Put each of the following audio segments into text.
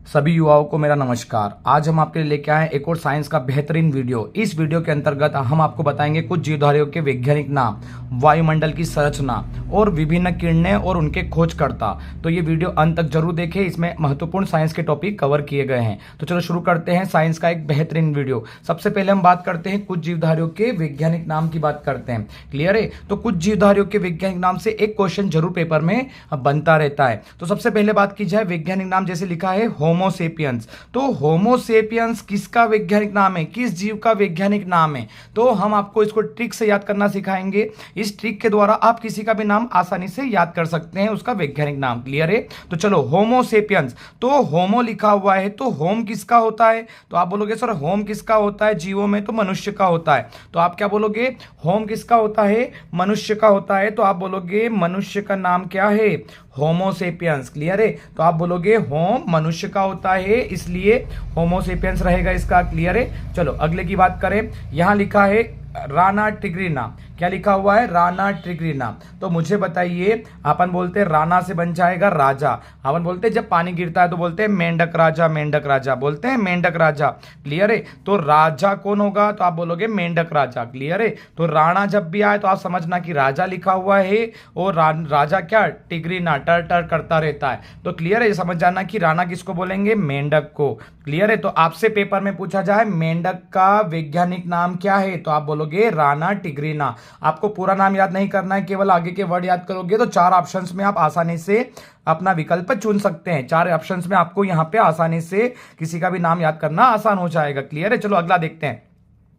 सभी युवाओं को मेरा नमस्कार। आज हम आपके लिए लेके आए हैं एक और साइंस का बेहतरीन वीडियो। इस वीडियो के अंतर्गत हम आपको बताएंगे कुछ जीवधारियों के वैज्ञानिक नाम, वायुमंडल की संरचना और विभिन्न किरणें और उनके खोजकर्ता। तो ये वीडियो अंत तक जरूर देखें, इसमें महत्वपूर्ण साइंस के टॉपिक कवर किए गए हैं। तो चलो शुरू करते हैं साइंस का एक बेहतरीन वीडियो। सबसे पहले हम बात करते हैं कुछ जीवधारियों के वैज्ञानिक नाम की बात करते हैं। क्लियर है? तो कुछ जीवधारियों के वैज्ञानिक नाम से एक क्वेश्चन जरूर पेपर में बनता रहता है। तो सबसे पहले बात की जाए वैज्ञानिक नाम, जैसे लिखा है होमोसेपियंस। तो होमोसेपियंस किसका वैज्ञानिक नाम है, किस जीव का वैज्ञानिक नाम है? तो हम आपको इसको ट्रिक से याद करना सिखाएंगे। इस ट्रिक के द्वारा आप किसी का भी नाम आसानी से याद कर सकते हैं, उसका वैज्ञानिक नाम। क्लियर है? तो चलो होमोसेपियंस। तो होमो लिखा हुआ है, तो होम किसका होता है? तो आप बोलोगे सर होम किसका होता है जीवों में? तो मनुष्य का होता है। तो आप क्या बोलोगे? होम किसका होता है? मनुष्य का होता है। तो आप बोलोगे मनुष्य का नाम क्या है? होमोसेपियंस। क्लियर है? तो आप बोलोगे होम मनुष्य का होता है, इसलिए होमोसेपियंस रहेगा इसका। क्लियर है? चलो अगले की बात करें। यहां लिखा है राना टिग्रीना। क्या लिखा हुआ है? राना टिग्रीना। तो मुझे बताइए, अपन बोलते हैं राना से बन जाएगा राजा। अपन बोलते हैं जब पानी गिरता है तो बोलते हैं मेंढक राजा, मेंढक राजा, बोलते हैं मेंढक राजा। क्लियर है? तो राजा कौन होगा? तो आप बोलोगे मेंढक राजा। क्लियर है? तो राणा जब भी आए तो आप समझना कि राजा लिखा हुआ है और राजा क्या? टिग्रीना, टर टर करता रहता है। तो क्लियर है? समझ जाना कि राणा किसको बोलेंगे? मेंढक को। क्लियर है? तो आपसे पेपर में पूछा जाए मेंढक का वैज्ञानिक नाम क्या है, तो आप बोलोगे राना टिग्रीना। आपको पूरा नाम याद नहीं करना है, केवल आगे के वर्ड याद करोगे तो चार ऑप्शंस में आप आसानी से अपना विकल्प चुन सकते हैं। चार ऑप्शंस में आपको यहां पे आसानी से किसी का भी नाम याद करना आसान हो जाएगा। क्लियर है? चलो अगला देखते हैं।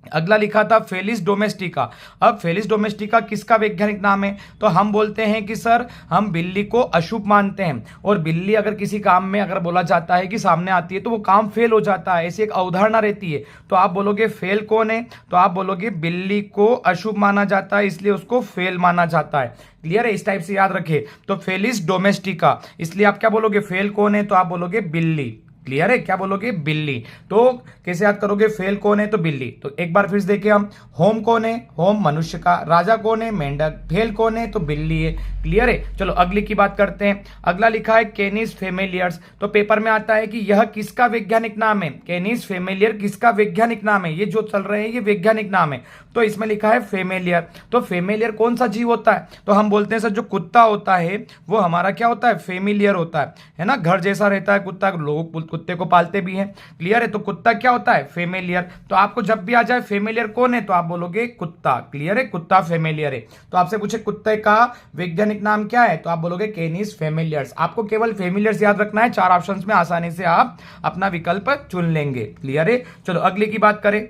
अगला लिखा था फेलिस डोमेस्टिका। अब फेलिस डोमेस्टिका किसका वैज्ञानिक नाम है? तो हम बोलते हैं कि सर हम बिल्ली को अशुभ मानते हैं, और बिल्ली अगर किसी काम में अगर बोला जाता है कि सामने आती है तो वो काम फेल हो जाता है, ऐसी एक अवधारणा रहती है। तो आप बोलोगे फेल कौन है? तो आप बोलोगे बिल्ली को अशुभ माना जाता है, इसलिए उसको फेल माना जाता है। क्लियर है? इस टाइप से याद रखे। तो फेलिस डोमेस्टिका, इसलिए आप क्या बोलोगे? फेल कौन है? तो आप बोलोगे बिल्ली। क्लियर है? क्या बोलोगे? बिल्ली। तो कैसे याद करोगे? फेल कौन है? तो बिल्ली। तो एक बार फिर से देखें हम। होम कौन है? होम मनुष्य का। राजा कौन है? मेंढक। फेल कौन है? तो बिल्ली है। क्लियर है? चलो अगली की बात करते हैं। अगला लिखा है कैनिस फेमिलियर्स। तो पेपर में आता है कि यह किसका वैज्ञानिक नाम है? कैनिस फेमिलियर किसका वैज्ञानिक नाम है? ये जो चल रहे हैं ये वैज्ञानिक नाम है। तो इसमें लिखा है फेमिलियर। तो फेमिलियर कौन सा जीव होता है? तो हम बोलते हैं सर जो कुत्ता होता है वो हमारा क्या होता है? फेमिलियर होता है ना? घर जैसा रहता है कुत्ता, लोग कुत्ते को पालते भी हैं। क्लियर है? तो कुत्ता क्या होता है? फेमिलियर। तो आपको जब भी आ जाए फेमिलियर कौन है तो आप बोलोगे कुत्ता। क्लियर है? कुत्ता फेमिलियर है। तो आपसे पूछे कुत्ते का वैज्ञानिक नाम क्या है, तो आप बोलोगे कैनिस फेमिलियर्स। आपको केवल फेमिलियर्स याद रखना है, चार ऑप्शंस में आसानी से आप अपना विकल्प चुन लेंगे। क्लियर है? चलो अगले की बात करें।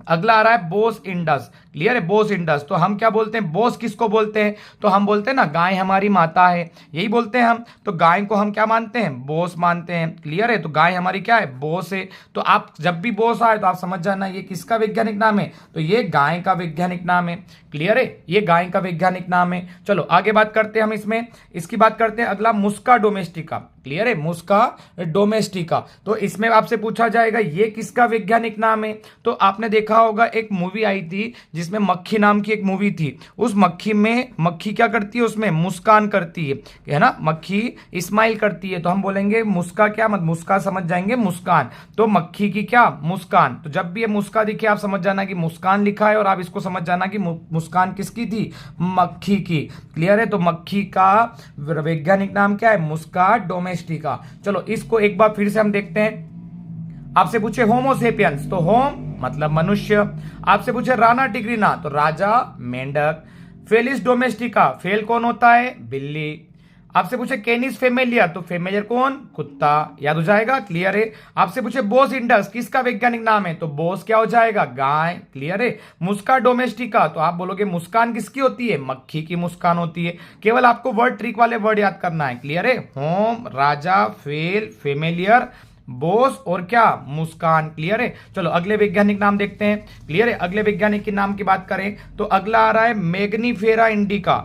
अगला आ रहा है बोस इंडस। क्लियर है? बोस इंडस। तो हम क्या बोलते हैं? बोस किसको बोलते हैं? तो हम बोलते हैं ना गाय हमारी माता है, यही बोलते हैं हम। तो गाय को हम क्या मानते हैं? बोस मानते हैं। क्लियर है? तो गाय हमारी क्या है? बोस है। तो आप जब भी बोस आए तो आप समझ जाना ये किसका वैज्ञानिक नाम है? तो ये गाय का वैज्ञानिक नाम है। क्लियर है? ये गाय का वैज्ञानिक नाम है। चलो आगे बात करते हैं हम इसमें। इसकी बात करते हैं अगला मुस्का डोमेस्टिका। क्लियर है? मुस्का डोमेस्टिका। तो इसमें आपसे पूछा जाएगा ये किसका वैज्ञानिक नाम है? तो आपने देखा होगा एक मूवी आई थी जिसमें मक्खी नाम की एक मूवी थी। उस मक्खी में मक्खी क्या करती है? उसमें मुस्कान करती है ना? मक्खी स्माइल करती है। तो हम बोलेंगे मुस्का क्या? मत मुस्का समझ जाएंगे मुस्कान। तो मक्खी की क्या? मुस्कान। तो जब भी ये मुस्का दिखे आप समझ जाना कि मुस्कान लिखा है, और आप इसको समझ जाना कि मुस्कान किसकी थी? मक्खी की। क्लियर है? तो मक्खी का वैज्ञानिक नाम क्या है? मुस्का डोमेस्टिका। चलो इसको एक बार फिर से हम देखते हैं। आपसे पूछे होमोसेपियंस, तो होम मतलब मनुष्य। आपसे पूछे राना टिग्रीना, तो राजा मेंढक। फेलिस डोमेस्टिका, फेल कौन होता है? बिल्ली। आपसे पूछे कैनिस फेमिलियर, तो फेमिलियर कौन? कुत्ता। याद हो जाएगा? क्लियर है? आपसे पूछे बोस इंडस किसका वैज्ञानिक नाम है? तो बोस क्या हो जाएगा? गाय। क्लियर है? मुस्का डोमेस्टिका, तो आप बोलोगे मुस्कान किसकी होती है? मक्खी की मुस्कान होती है। केवल आपको वर्ड ट्रिक वाले वर्ड याद करना है। क्लियर है? होम, राजा, फेल, फेमिलियर, बोस और क्या? मुस्कान। क्लियर है? चलो अगले वैज्ञानिक नाम देखते हैं। क्लियर है? अगले वैज्ञानिक के नाम की बात करें तो अगला आ रहा है मैग्नीफेरा इंडिका।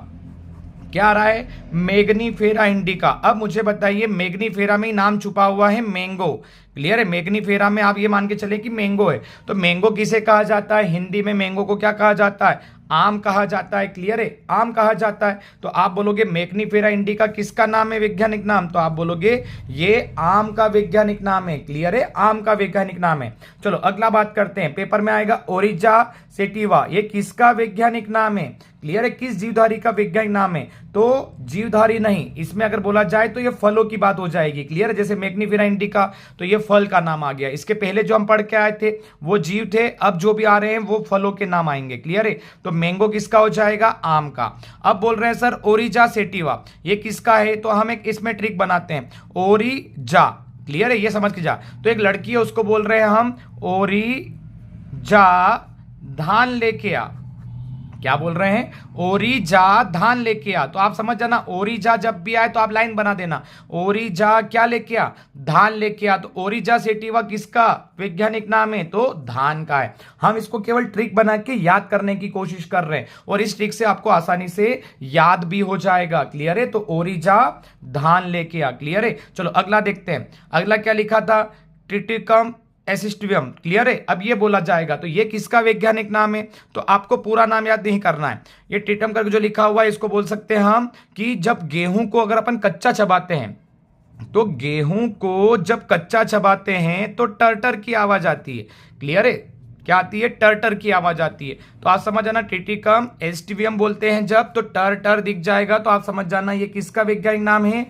क्या आ रहा है? Mangifera indica. अब मुझे बताइए मैग्नीफेरा में नाम छुपा हुआ है मैंगो। क्लियर है। मैग्नीफेरा में आप ये मान के चले कि मैंगो है, तो मैंगो किसे कहा जाता है? हिंदी में मैंगो को क्या कहा जाता है? आम कहा जाता है। क्लियर है, आम कहा जाता है। तो आप बोलोगे मैग्नीफेरा इंडिका किसका नाम है वैज्ञानिक नाम? तो आप बोलोगे ये आम का वैज्ञानिक नाम है। क्लियर है, आम का वैज्ञानिक नाम है। चलो अगला बात करते हैं, पेपर में आएगा ओरिजा सेटिवा, ये किसका वैज्ञानिक नाम है? क्लियर है, किस जीवधारी का वैज्ञानिक नाम है? तो जीवधारी नहीं, इसमें अगर बोला जाए तो ये फलों की बात हो जाएगी। क्लियर है, जैसे मैग्नीफेरा इंडिका तो ये फल का नाम आ गया। इसके पहले जो हम पढ़ के आए थे वो जीव थे, अब जो भी आ रहे हैं वो फलों के नाम आएंगे। क्लियर है, तो मैंगो किसका हो जाएगा? आम का। अब बोल रहे हैं सर ओरिजा सेटिवा ये किसका है? तो हम एक इसमें ट्रिक बनाते हैं, ओरिजा। क्लियर है, ये समझ के जा। तो एक लड़की है उसको बोल रहे हैं हम ओरिजा धान लेके आ। क्या बोल रहे हैं? ओरिजा धान लेके आ। तो आप समझ जाना, ओरिजा जब भी आए तो आप लाइन बना देना, ओरिजा क्या लेके आ? धान लेके आ। तो ओरिजा सेटिवा किसका वैज्ञानिक नाम है? तो धान का है। हम इसको केवल ट्रिक बना के याद करने की कोशिश कर रहे हैं और इस ट्रिक से आपको आसानी से याद भी हो जाएगा। क्लियर है, तो ओरिजा धान लेके आ। क्लियर है, चलो अगला देखते हैं। अगला क्या लिखा था? ट्रिटिकम एसिस्टिवियम। क्लियर है, अब ये बोला जाएगा तो ये किसका वैज्ञानिक नाम है? तो आपको पूरा नाम याद नहीं करना है, ये ट्रिटम करके जो लिखा हुआ है इसको बोल सकते हैं हम कि जब गेहूं को अगर अपन कच्चा चबाते हैं, तो गेहूं को जब कच्चा चबाते हैं तो टर्टर की आवाज आती है। क्लियर है, क्या आती है? टर्टर की आवाज आती है। तो आप समझ जाना ट्रिटिकम एसिस्टिवियम बोलते हैं जब, तो टर दिख जाएगा तो आप समझ जाना ये किसका वैज्ञानिक नाम है?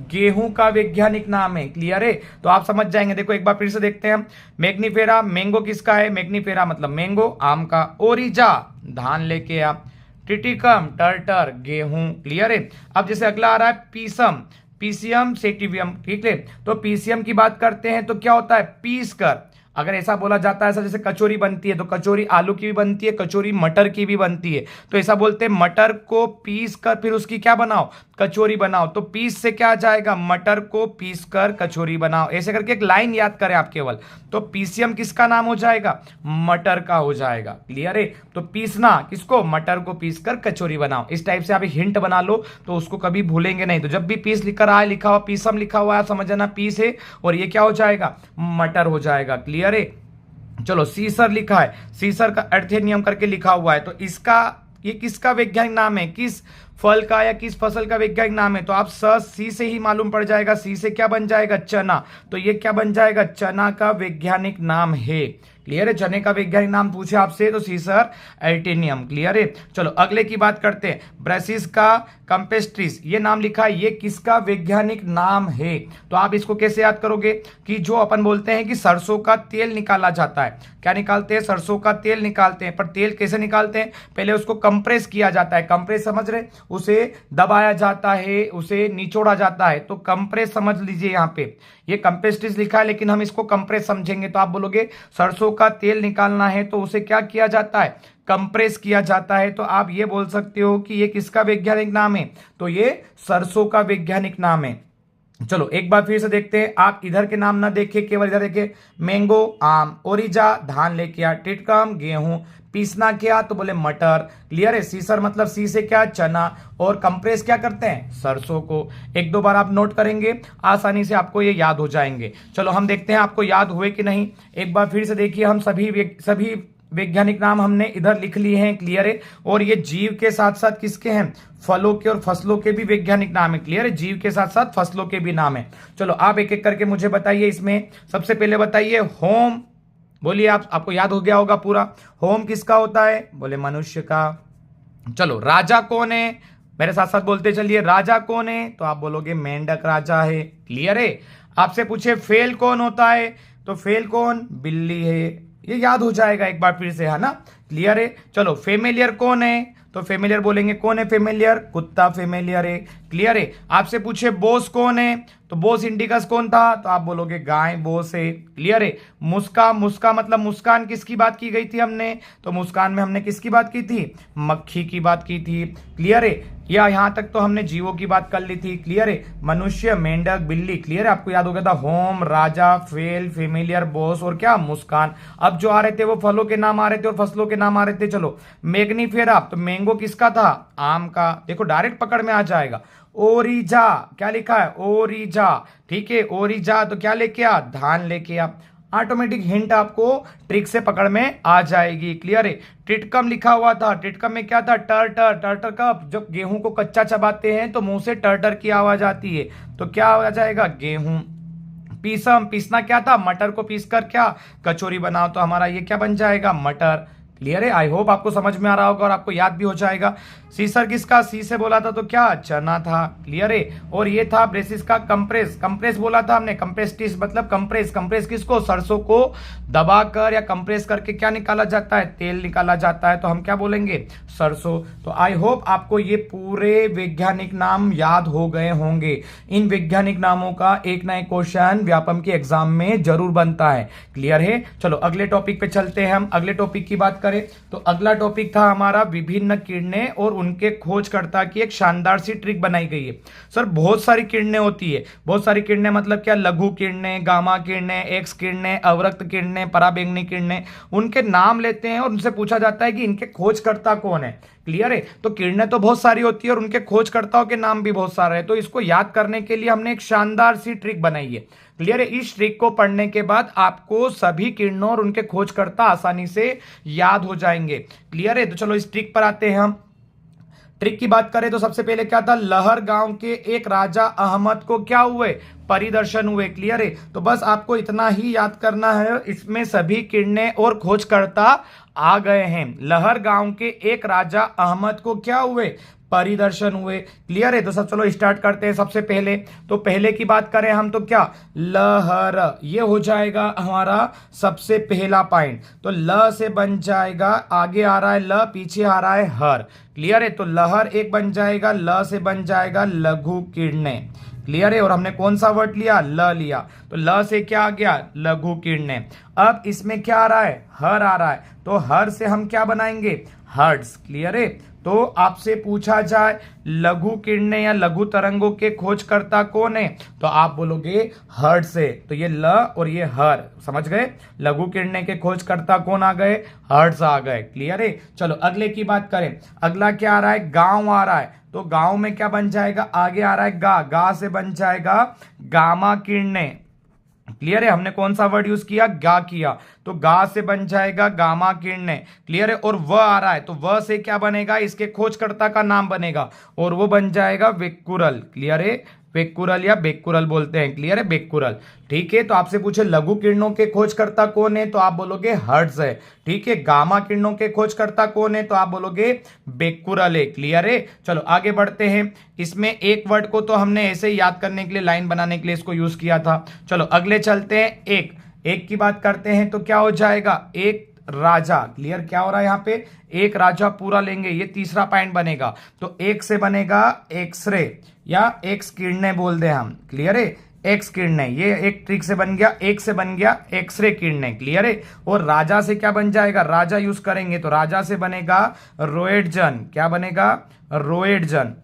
गेहूं का वैज्ञानिक नाम है। क्लियर है, तो आप समझ जाएंगे। देखो एक बार फिर से देखते हैं हम, मैग्नीफेरा मैंगो किसका है? मैग्नीफेरा मतलब मैंगो आम का, ओरिजा धान लेके आ, ट्रिटिकम टर्टर गेहूं। क्लियर है, अब जैसे अगला आ रहा है पीसम, पीसियम सेटिवियम। ठीक है, तो पीसियम की बात करते हैं तो क्या होता है? पीस कर। अगर ऐसा बोला जाता है, ऐसा जैसे कचौरी बनती है तो कचौरी आलू की भी बनती है, कचौरी मटर की भी बनती है। तो ऐसा बोलते हैं मटर को पीस कर फिर उसकी क्या बनाओ? कचौरी बनाओ। तो पीस से क्या आ जाएगा? मटर को पीस कर कचौरी बनाओ। ऐसे करके एक लाइन याद करें आप केवल। तो पीसियम किसका नाम हो जाएगा? मटर का हो जाएगा। क्लियर है, तो पीसना किसको? मटर को पीस कर कचौरी बनाओ। इस टाइप से आप हिंट बना लो तो उसको कभी भूलेंगे नहीं। तो जब भी पीस लिखकर आए, लिखा हुआ पीसम लिखा हुआ है, समझ जाना पीस है और ये क्या हो जाएगा? मटर हो जाएगा। क्लियर है, चलो सीसर लिखा है, सीसर का अर्थेनियम करके लिखा हुआ है, तो इसका ये किसका वैज्ञानिक नाम है? किस फल का या किस फसल का वैज्ञानिक नाम है? तो आप सी से ही मालूम पड़ जाएगा। सी से क्या बन जाएगा? चना। तो ये क्या बन जाएगा? चना का वैज्ञानिक नाम है। क्लियर है, चने का वैज्ञानिक नाम पूछे आपसे तो सीसर अल्टेनियम। क्लियर है, चलो अगले की बात करते हैं, ब्रासिस का कंपेस्ट्रिस ये नाम लिखा है, ये किसका वैज्ञानिक नाम है? तो आप इसको कैसे याद करोगे कि जो अपन बोलते हैं कि सरसों का तेल निकाला जाता है, क्या निकालते हैं? सरसों का तेल निकालते हैं। पर तेल कैसे निकालते हैं? पहले उसको कंप्रेस किया जाता है। कंप्रेस समझ रहे? उसे दबाया जाता है, उसे निचोड़ा जाता है, तो कंप्रेस समझ लीजिए। यहाँ पे ये कंपेस्ट्रिस लिखा है लेकिन हम इसको कंप्रेस समझेंगे। तो आप बोलोगे सरसों का तेल निकालना है तो उसे क्या किया जाता है? कंप्रेस किया जाता है। तो आप ये बोल सकते हो कि ये किसका वैज्ञानिक नाम है? तो ये सरसों का वैज्ञानिक नाम है। चलो एक बार फिर से देखते हैं, आप इधर के नाम ना देखें, केवल इधर देखें। मैंगो आम, ओरिजा धान लेके आ, टिटकम गेहूं, पीसना क्या? तो बोले मटर। क्लियर है, सीसर मतलब सी से क्या? चना, और कंप्रेस क्या करते हैं? सरसों को। एक दो बार आप नोट करेंगे, आसानी से आपको ये याद हो जाएंगे। चलो हम देखते हैं आपको याद हुए कि नहीं। एक बार फिर से देखिए, हम सभी वैज्ञानिक नाम हमने इधर लिख लिए हैं। क्लियर है, और ये जीव के साथ साथ किसके हैं? फलों के और फसलों के भी वैज्ञानिक नाम है। क्लियर है, जीव के साथ साथ फसलों के भी नाम है। चलो आप एक एक करके मुझे बताइए। इसमें सबसे पहले बताइए होम, बोलिए आपको याद हो गया होगा पूरा। होम किसका होता है? बोले मनुष्य का। चलो राजा कौन है? मेरे साथ साथ बोलते चलिए, राजा कौन है? तो आप बोलोगे मेंढक राजा है। क्लियर है, आपसे पूछे फेल कौन होता है? तो फेल कौन? बिल्ली है। ये याद हो जाएगा एक बार फिर से, है ना? क्लियर है, चलो फेमिलियर कौन है? तो फेमिलियर बोलेंगे, कौन है फेमिलियर? कुत्ता फेमिलियर है। क्लियर है, आपसे पूछे बॉस कौन है? तो बॉस इंडिकस कौन था? तो आप बोलोगे गाय बॉस है। क्लियर है, मुस्का मतलब मुस्कान किसकी बात की गई थी हमने? तो मुस्कान में हमने किसकी बात की थी? मक्खी की बात की थी। क्लियर है, या यहां तक तो हमने जीवों की बात कर ली थी। क्लियर है, मनुष्य, मेंढक, बिल्ली। क्लियर है, आपको याद हो गया था होम, राजा, फेल, फेमिलियर, बॉस और क्या? मुस्कान। अब जो आ रहे थे वो फलों के नाम आ रहे थे और फसलों के नाम आ रहे थे। चलो मैग्नीफेरा, तो मैंगो किसका था? आम का। देखो डायरेक्ट पकड़ में आ जाएगा। ओरिजा, क्या लिखा है, ओरिजा। ठीक है, ओरिजा तो क्या लेके आ, धान लेके आ। ऑटोमेटिक हिंट आपको ट्रिक से पकड़ में आ जाएगी। क्लियर है। टिटकम लिखा हुआ था, टिटकम में क्या था, टर्टर। टर्टर का जब गेहूं को कच्चा चबाते हैं तो मुंह से टर्टर की आवाज आती है, तो क्या आ जाएगा, गेहूं। पीसम, पीसना क्या था, मटर को पीस कर क्या कचौरी बनाओ, तो हमारा ये क्या बन जाएगा, मटर। क्लियर है। आई होप आपको समझ में आ रहा होगा और आपको याद भी हो जाएगा। सीसर किसका, सी से बोला था तो क्या, चना था। क्लियर है। और ये था ब्रेसिस का कंप्रेस, कंप्रेस बोला था हमने, कंप्रेस्टिस मतलब कंप्रेस, कंप्रेस किसको, सरसों को दबाकर या कंप्रेस करके क्या निकाला जाता है, तेल निकाला जाता है, तो हम क्या बोलेंगे, सरसों। तो आई होप आपको ये पूरे वैज्ञानिक नाम याद हो गए होंगे। इन वैज्ञानिक नामों का एक ना एक क्वेश्चन व्यापम के एग्जाम में जरूर बनता है। क्लियर है। चलो अगले टॉपिक पे चलते हैं हम। अगले टॉपिक की बात करें तो अगला टॉपिक था हमारा विभिन्न किरणें और उनके खोजकर्ता की एक शानदार सी ट्रिक बनाई गई है। सर बहुत सारी किरणें होती है, बहुत सारी किरणें मतलब क्या, लघु किरणें, गामा किरणें, एक्स किरणें, अवरक्त किरणें, पराबैंगनी किरणें, उनके नाम लेते हैं और उनसे पूछा जाता है कि इनके खोजकर्ता कौन है। क्लियर है। तो किरणें तो बहुत सारी होती है और उनके खोजकर्ताओं के नाम भी बहुत सारे हैं, तो इसको याद करने के लिए हमने एक शानदार सी ट्रिक बनाई है। क्लियर है। इस ट्रिक को पढ़ने के बाद आपको सभी किरणों और उनके खोजकर्ता आसानी से याद हो जाएंगे। क्लियर है। तो चलो इस ट्रिक पर आते हैं हम। ट्रिक की बात करें तो सबसे पहले क्या था, लहर गांव के एक राजा अहमद को क्या हुए, परिदर्शन हुए। क्लियर है। तो बस आपको इतना ही याद करना है, इसमें सभी किरणें और खोजकर्ता आ गए हैं। लहर गांव के एक राजा अहमद को क्या हुए, परिदर्शन हुए। क्लियर है। तो सब चलो स्टार्ट करते हैं। सबसे पहले तो पहले की बात करें हम तो क्या, लहर, ये हो जाएगा हमारा सबसे पहला पॉइंट। तो ल से बन जाएगा, आगे आ रहा है ल, पीछे आ रहा है हर। क्लियर है। तो लहर एक बन जाएगा, ल से बन जाएगा लघु किरणें। क्लियर है। और हमने कौन सा वर्ड लिया, ल लिया, तो ल से क्या आ गया, लघु किरणें। अब इसमें क्या आ रहा है, हर आ रहा है, तो हर से हम क्या बनाएंगे, हर्ट्ज। क्लियर है। तो आपसे पूछा जाए लघु किरणें या लघु तरंगों के खोजकर्ता कौन है, तो आप बोलोगे हर्ट्ज से। तो ये ल और ये हर, समझ गए, लघु किरणें के खोजकर्ता कौन आ गए, हर्ट्ज आ गए। क्लियर है। चलो अगले की बात करें। अगला क्या आ रहा है, गांव आ रहा है, तो गांव में क्या बन जाएगा, आगे आ रहा है गा, गा से बन जाएगा गामा किरणें। क्लियर है। हमने कौन सा वर्ड यूज किया, गा किया, तो गा से बन जाएगा गामा किरणें। क्लियर है। और व आ रहा है, तो व से क्या बनेगा, इसके खोजकर्ता का नाम बनेगा और वो बन जाएगा वेक्कुरल। क्लियर है। वेक्कुरल या बेक्कुरल बोलते हैं। क्लियर है, बेक्कुरल। ठीक है। तो आपसे पूछे लघु किरणों के खोजकर्ता कौन है, तो आप बोलोगे हर्ट्ज है। ठीक है। गामा किरणों के खोजकर्ता कौन है, तो आप बोलोगे बेक्कुरल है। क्लियर है। चलो आगे बढ़ते हैं। इसमें एक वर्ड को तो हमने ऐसे ही याद करने के लिए, लाइन बनाने के लिए इसको यूज किया था। चलो अगले चलते हैं। एक, एक की बात करते हैं तो क्या हो जाएगा, एक राजा। क्लियर, क्या हो रहा है यहाँ पे, एक राजा पूरा लेंगे, ये तीसरा पॉइंट बनेगा। तो एक से बनेगा एक्सरे या एक्स किरणें बोल दे हम। क्लियर है। एक्स किरणें, ये एक ट्रिक से बन गया, एक से बन गया एक्सरे किरणें। क्लियर है। और राजा से क्या बन जाएगा, राजा यूज करेंगे तो राजा से बनेगा रोएटजन। क्या बनेगा, रोएटजन।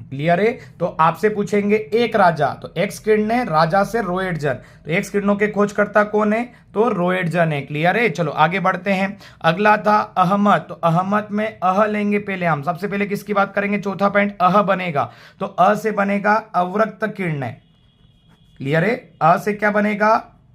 क्लियर है। तो आपसे पूछेंगे एक राजा, तो एक्स किरणें, राजा से रोएटजन, तो एक्स किरणों के खोजकर्ता कौन है, तो रोएटजन है। क्लियर है। चलो आगे बढ़ते हैं। अगला था अहमद, तो अहमद में अह लेंगे पहले हम। सबसे पहले किसकी बात करेंगे, चौथा पॉइंट अह बनेगा, तो अ से बनेगा अवरक्त किरणें। क्लियर है। अ से क्या बनेगा,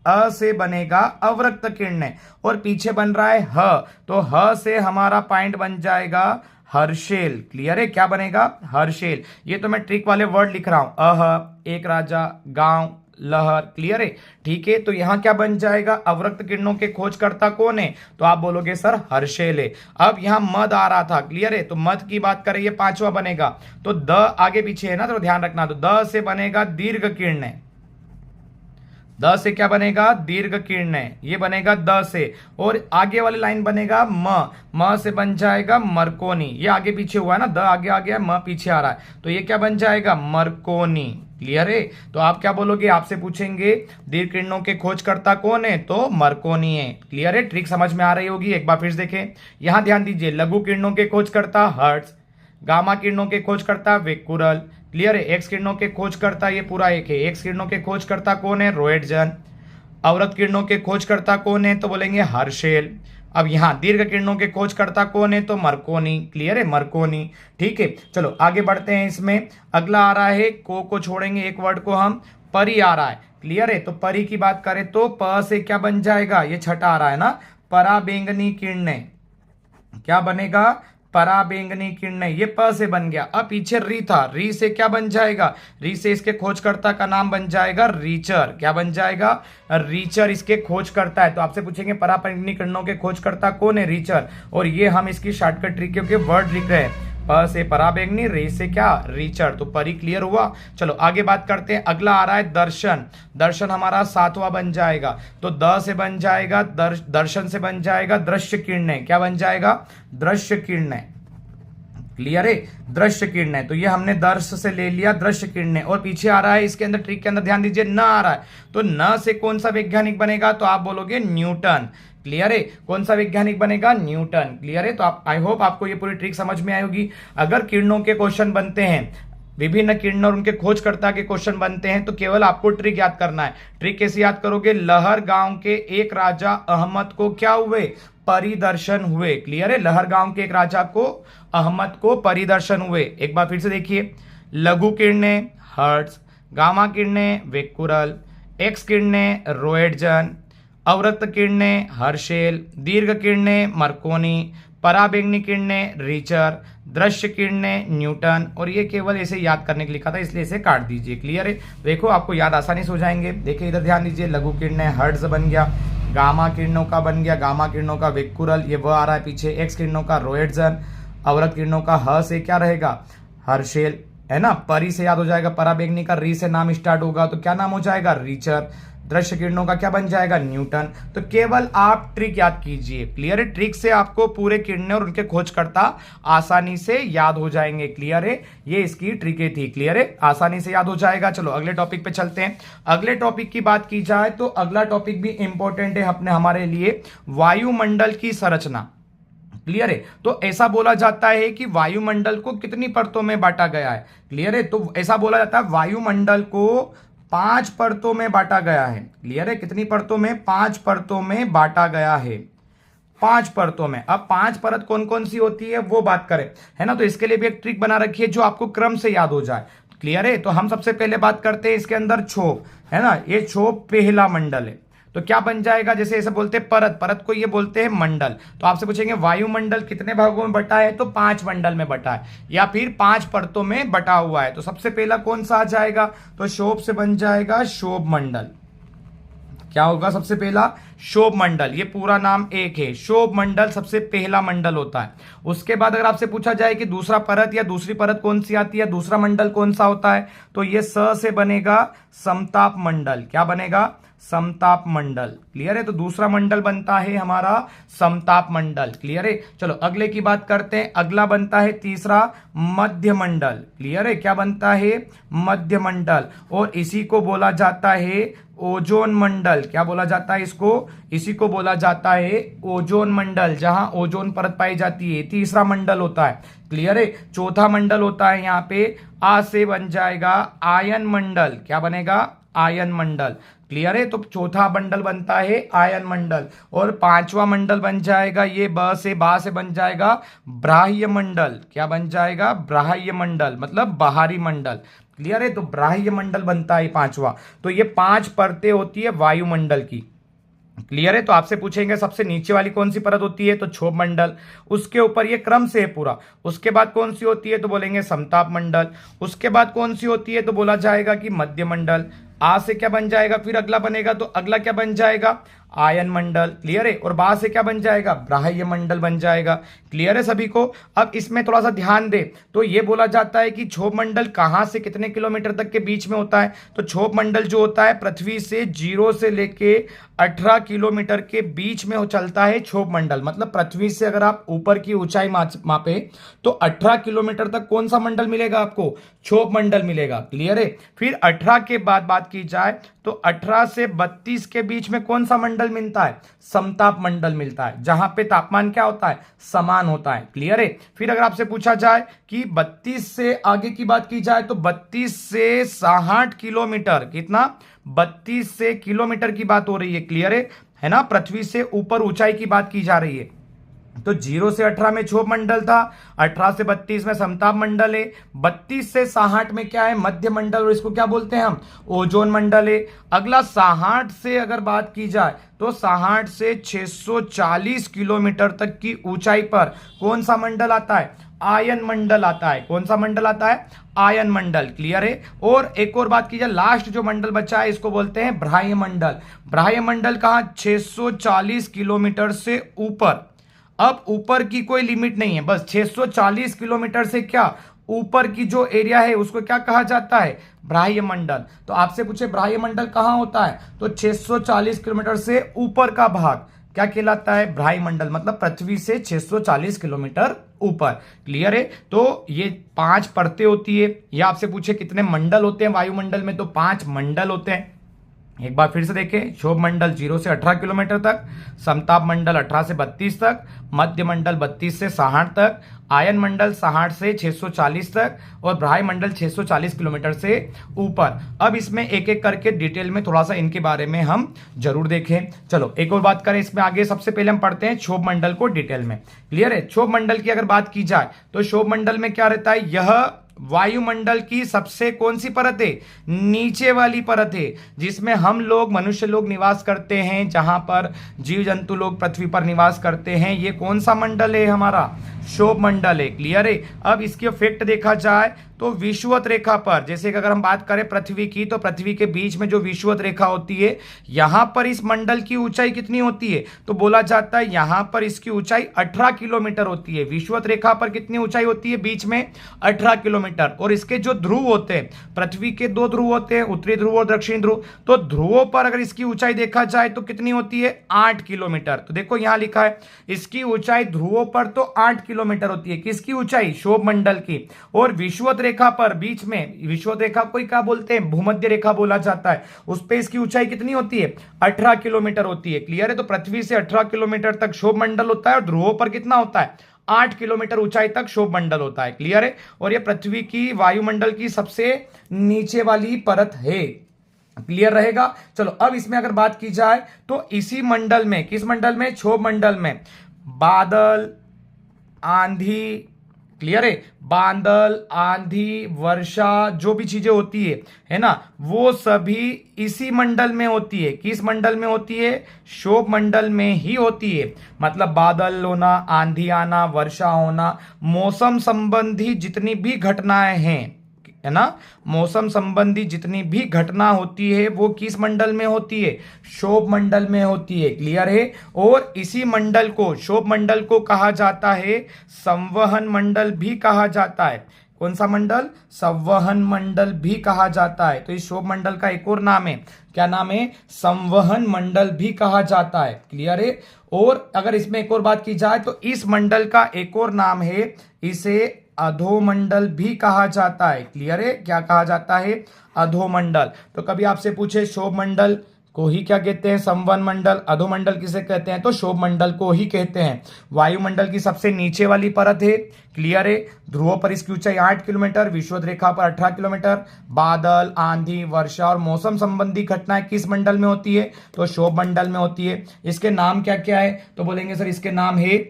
अ से बनेगा अवरक्त किरणें, और पीछे बन रहा है ह, तो ह से हमारा पॉइंट बन जाएगा हर्षेल। क्लियर है। क्या बनेगा, हर्षेल। ये तो मैं ट्रिक वाले वर्ड लिख रहा हूं, अह, एक राजा, गांव, लहर। क्लियर है। ठीक है। तो यहां क्या बन जाएगा, अवरक्त किरणों के खोजकर्ता कौन है, तो आप बोलोगे सर हर्षेल है। अब यहां मद आ रहा था। क्लियर है। तो मद की बात करें, ये पांचवा बनेगा, तो द आगे पीछे है ना, तो ध्यान रखना। तो द से बनेगा दीर्घ किरणें, द से क्या बनेगा, दीर्घ किरणें, ये बनेगा द से। और आगे वाली लाइन बनेगा म से बन जाएगा मरकोनी। ये आगे पीछे हुआ है ना, द आगे आ गया, म पीछे आ रहा है, तो ये क्या बन जाएगा, मरकोनी। क्लियर है। तो आप क्या बोलोगे, आपसे पूछेंगे दीर्घ किरणों के खोजकर्ता कौन है, तो मरकोनी है। क्लियर है। ट्रिक समझ में आ रही होगी। एक बार फिर देखें, यहां ध्यान दीजिए, लघु किरणों के खोजकर्ता हर्ट्ज, गामा किरणों के खोजकर्ता वेक्कुरल। क्लियर है। एक्स किरणों के खोजकर्ता, ये पूरा एक है, एक्स किरणों के खोजकर्ता कौन है, रोएटजन। अवरक्त किरणों के खोजकर्ता कौन है, तो बोलेंगे हर्षेल। अब यहाँ दीर्घ किरणों के खोजकर्ता कौन है? तो मरकोनी। क्लियर है, मरकोनी। ठीक है, चलो आगे बढ़ते हैं। इसमें अगला आ रहा है, को छोड़ेंगे एक वर्ड को हम, परी आ रहा है। क्लियर है, तो परी की बात करें तो प से क्या बन जाएगा? ये छठा आ रहा है ना, पराबैंगनी किरणें। क्या बनेगा? पराबैंगनी किरणें। ये प से बन गया। अब पीछे री था, री से क्या बन जाएगा? री से इसके खोजकर्ता का नाम बन जाएगा रीचर। क्या बन जाएगा? रीचर इसके खोजकर्ता है। तो आपसे पूछेंगे पराबैंगनी किरणों के खोजकर्ता कौन है? रीचर। और ये हम इसकी शॉर्टकट ट्रिक के वर्ड लिख रहे हैं, प से पराबैंगनी, रे से क्या? रीचर। तो परी क्लियर हुआ। चलो आगे बात करते हैं। अगला आ रहा है दर्शन। दर्शन हमारा सातवां बन जाएगा। तो द से बन जाएगा दर्शन से बन जाएगा दृश्य किरणें। क्या बन जाएगा? दृश्य किरणें। क्लियर है, दृश्य किरणें। तो ये हमने दर्श से ले लिया, दृश्य किरणें। और पीछे आ रहा है इसके अंदर, ट्रिक के अंदर ध्यान दीजिए, न आ रहा है। तो न से कौन सा वैज्ञानिक बनेगा? तो आप बोलोगे न्यूटन। क्लियर है, कौन सा वैज्ञानिक बनेगा? न्यूटन। क्लियर है, तो आप, आई होप आपको ये पूरी ट्रिक समझ में आई होगी। अगर किरणों के क्वेश्चन बनते हैं, विभिन्न किरण और उनके खोजकर्ता के क्वेश्चन बनते हैं, तो केवल आपको ट्रिक याद करना है। ट्रिक कैसे याद करोगे? लहर गांव के एक राजा अहमद को क्या हुए? परिदर्शन हुए। क्लियर है, लहर गांव के एक राजा को, अहमद को परिदर्शन हुए। एक बार फिर से देखिए, लघु किरणें हर्ट्ज, गामा किरणें वेक्कुरल, एक्स किरणें रोएटजन, अवरक्त किरणें हर्शेल, दीर्घ किरणें मरकोनी, पराबैंगनी किरणें रीचर, दृश्य किरणें न्यूटन। और ये केवल ऐसे याद करने के लिए लिखा था, इसलिए इसे काट दीजिए। क्लियर है, देखो आपको याद आसानी से हो जाएंगे। देखिए इधर ध्यान दीजिए, लघु किरणें हर्ट्ज बन गया, गामा किरणों का बन गया, गामा किरणों का वेक्कुरल, ये वो आ रहा है पीछे, एक्स किरणों का रोएटजन, अवरक्त किरणों का ह से क्या रहेगा? हर्शेल, है ना। परी से याद हो जाएगा, पराबैंगनी का री से नाम स्टार्ट होगा, तो क्या नाम हो जाएगा? रीचर। दृश्य किरणों का क्या बन जाएगा? न्यूटन। तो केवल आप ट्रिक याद कीजिए। क्लियर है, ट्रिक से आपको पूरे किरणें और उनके खोजकर्ता आसानी से याद हो जाएंगे। क्लियर है, ये इसकी ट्रिकें थी। क्लियर है, आसानी से याद हो जाएगा। चलो अगले टॉपिक पे चलते हैं। अगले टॉपिक की बात की जाए तो अगला टॉपिक भी इंपॉर्टेंट है अपने हमारे लिए, वायुमंडल की संरचना। क्लियर है, तो ऐसा बोला जाता है कि वायुमंडल को कितनी परतों में बांटा गया है? क्लियर है, तो ऐसा बोला जाता है वायुमंडल को 5 परतों में बांटा गया है। क्लियर है, कितनी परतों में? 5 परतों में बांटा गया है, 5 परतों में। अब 5 परत कौन कौन सी होती है वो बात करें, है ना। तो इसके लिए भी एक ट्रिक बना रखी है जो आपको क्रम से याद हो जाए। क्लियर है, तो हम सबसे पहले बात करते हैं इसके अंदर क्षोभ, है ना। ये क्षोभ पहला मंडल है, तो क्या बन जाएगा? जैसे ऐसे बोलते हैं परत, परत को ये बोलते हैं मंडल। तो आपसे पूछेंगे वायुमंडल कितने भागों में बटा है? तो 5 मंडल में बटा है, या फिर 5 परतों में बटा हुआ है। तो सबसे पहला कौन सा आ जाएगा? तो क्षोभ से बन जाएगा क्षोभ मंडल। क्या होगा सबसे पहला? क्षोभ मंडल। ये पूरा नाम एक है, क्षोभ मंडल सबसे पहला मंडल होता है। उसके बाद अगर आपसे पूछा जाए कि दूसरा परत या दूसरी परत कौन सी आती है, दूसरा मंडल कौन सा होता है, तो ये स से बनेगा समताप मंडल। क्या बनेगा? समताप मंडल। क्लियर है, तो दूसरा मंडल बनता है हमारा समताप मंडल। क्लियर है, चलो अगले की बात करते हैं। अगला बनता है तीसरा मध्य मंडल। क्लियर है, क्या बनता है? मध्य मंडल। और इसी को बोला जाता है ओजोन मंडल। क्या बोला जाता है इसको? इसी को बोला जाता है ओजोन मंडल, जहां ओजोन परत पाई जाती है। तीसरा मंडल होता है। क्लियर है, चौथा मंडल होता है यहाँ पे आ से बन जाएगा आयन मंडल। क्या बनेगा? आयन मंडल। क्लियर है, तो चौथा मंडल बनता है आयन मंडल। और पांचवा मंडल बन जाएगा ये बा से बन जाएगा बाह्य मंडल। क्या बन जाएगा? बाह्य मंडल, मतलब बाहरी मंडल। क्लियर है, तो बाह्य मंडल बनता है पांचवा। तो ये 5 परतें होती है वायुमंडल की। क्लियर है, तो आपसे पूछेंगे सबसे नीचे वाली कौन सी परत होती है, तो क्षोभ मंडल। उसके ऊपर ये क्रम से है पूरा। उसके बाद कौन सी होती है, तो बोलेंगे समताप मंडल। उसके बाद कौन सी होती है, तो बोला जाएगा कि मध्य मंडल। आ से क्या बन जाएगा? फिर अगला बनेगा, तो अगला क्या बन जाएगा? आयन मंडल। क्लियर है, और बा से क्या बन जाएगा? बाह्य मंडल बन जाएगा। क्लियर है सभी को। अब इसमें थोड़ा सा ध्यान दे, तो ये बोला जाता है कि क्षोभ मंडल कहां से कितने किलोमीटर तक के बीच में होता है, तो क्षोभ मंडल जो होता है पृथ्वी से 0 से लेके 18 किलोमीटर के बीच में चलता है क्षोभ मंडल। मतलब पृथ्वी से अगर आप ऊपर की ऊंचाई मापे तो 18 किलोमीटर तक कौन सा मंडल मिलेगा आपको? क्षोभ मंडल मिलेगा। क्लियर है, फिर 18 के बाद बात की जाए तो 18 से 32 के बीच में कौन सा मंडल मिलता है? समताप मंडल मिलता है, जहां पे तापमान क्या होता है? समान होता है। क्लियर है, फिर अगर आपसे पूछा जाए कि 32 से आगे की बात की जाए तो 32 से 60 किलोमीटर, कितना? 32 से किलोमीटर की बात हो रही है। क्लियर है, है ना, पृथ्वी से ऊपर ऊंचाई की बात की जा रही है। तो 0 से 18 में क्षोभ मंडल था, 18 से 32 में समताप मंडल है, 32 से 66 में क्या है, मध्य मंडल, और इसको क्या बोलते हैं हम, ओजोन मंडल है। अगला 66 से अगर बात की जाए तो 66 से 640 किलोमीटर तक की ऊंचाई पर कौन सा मंडल आता है, आयन मंडल आता है। कौन सा मंडल आता है, आयन मंडल। क्लियर है। और एक और बात की जाए, लास्ट जो मंडल बचा है इसको बोलते हैं बाह्य मंडल। बाह्य मंडल कहां, 640 किलोमीटर से ऊपर। अब ऊपर की कोई लिमिट नहीं है, बस 640 किलोमीटर से क्या ऊपर की जो एरिया है उसको क्या कहा जाता है, बाह्य मंडल। तो आपसे पूछे बाह्य मंडल कहां होता है, तो 640 किलोमीटर से ऊपर का भाग क्या कहलाता है, बाह्य मंडल, मतलब पृथ्वी से 640 किलोमीटर ऊपर। क्लियर है। तो ये 5 परतें होती है। या आपसे पूछे कितने मंडल होते हैं वायुमंडल में, तो 5 मंडल होते हैं। एक बार फिर से देखें, क्षोभ मंडल 0 से 18 किलोमीटर तक, समताप मंडल 18 से 32 तक, मध्य मंडल 32 से 66 तक, आयन मंडल 66 से 640 तक, और बाह्य मंडल 640 किलोमीटर से ऊपर। अब इसमें एक एक करके डिटेल में थोड़ा सा इनके बारे में हम जरूर देखें। चलो एक और बात करें इसमें आगे। सबसे पहले हम पढ़ते हैं क्षोभ मंडल को डिटेल में। क्लियर है। क्षोभ मंडल की अगर बात की जाए तो क्षोभ मंडल में क्या रहता है, यह वायुमंडल की सबसे कौन सी परत है, नीचे वाली परत है, जिसमें हम लोग मनुष्य लोग निवास करते हैं, जहां पर जीव जंतु लोग पृथ्वी पर निवास करते हैं। ये कौन सा मंडल है, हमारा क्षोभ मंडल है। क्लियर है। अब इसकी इफेक्ट देखा जाए तो विषुवत रेखा पर, जैसे कि अगर हम बात करें पृथ्वी की, तो पृथ्वी के बीच में जो विषुवत रेखा होती है, यहां पर इस मंडल की ऊंचाई कितनी होती है, तो बोला जाता है यहां पर इसकी ऊंचाई 18 किलोमीटर होती है। विषुवत रेखा पर कितनी ऊंचाई होती है, बीच में 18 किलोमीटर। और इसके जो ध्रुव होते हैं, पृथ्वी के 2 ध्रुव होते हैं, उत्तरी ध्रुव और दक्षिणी ध्रुव। तो ध्रुवों पर अगर इसकी ऊंचाई देखा जाए तो कितनी होती है, 8 किलोमीटर। तो देखो यहां लिखा है इसकी ऊंचाई ध्रुवों पर तो 8 किलोमीटर होती है। किसकी ऊंचाई, क्षोभ मंडल की। और विषुवत रेखा पर बीच में, विषुवत रेखा को क्या बोलते हैं, भूमध्य रेखा बोला जाता है, उस पे इसकी ऊंचाई कितनी होती है, 18 किलोमीटर होती है। क्लियर है। तो पृथ्वी से 18 किलोमीटर तक क्षोभ मंडल होता है, और ध्रुवों पर कितना होता है, 8 किलोमीटर ऊंचाई तक क्षोभ मंडल होता है। क्लियर है। और यह पृथ्वी की वायुमंडल की सबसे नीचे वाली परत है। क्लियर रहेगा। चलो अब इसमें अगर बात की जाए तो इसी मंडल में, किस मंडल में, क्षोभ मंडल में, बादल, आंधी, क्लियर है, बादल, आंधी, वर्षा, जो भी चीजें होती है ना, वो सभी इसी मंडल में होती है। किस मंडल में होती है, क्षोभ मंडल में ही होती है। मतलब बादल होना, आंधी आना, वर्षा होना, मौसम संबंधी जितनी भी घटनाएं हैं, है ना, मौसम संबंधी जितनी भी घटना होती है वो किस मंडल में होती है, क्षोभ मंडल में होती है। क्लियर है। और इसी मंडल को, क्षोभ मंडल को कहा जाता है संवहन मंडल भी कहा जाता है। कौन सा मंडल, संवहन मंडल भी कहा जाता है। तो इस क्षोभ मंडल का एक और नाम है, क्या नाम है, संवहन मंडल भी कहा जाता है। क्लियर है। और अगर इसमें एक और बात की जाए तो इस मंडल का एक और नाम है, इसे अधोमंडल भी कहा जाता है। क्लियर है। क्या कहा जाता है, अधोमंडल। तो कभी आपसे पूछे क्षोभ मंडल को ही क्या कहते हैं, संवहन मंडल, अधोमंडल किसे कहते हैं, तो क्षोभ मंडल को ही कहते हैं। वायुमंडल की सबसे नीचे वाली परत है। क्लियर है। ध्रुवों पर इसकी ऊंचाई 8 किलोमीटर, विषुवत रेखा पर 18 किलोमीटर। बादल, आंधी, वर्षा और मौसम संबंधी घटनाएं किस मंडल में होती है, तो क्षोभ मंडल में होती है। इसके नाम क्या क्या है, तो बोलेंगे सर इसके नाम है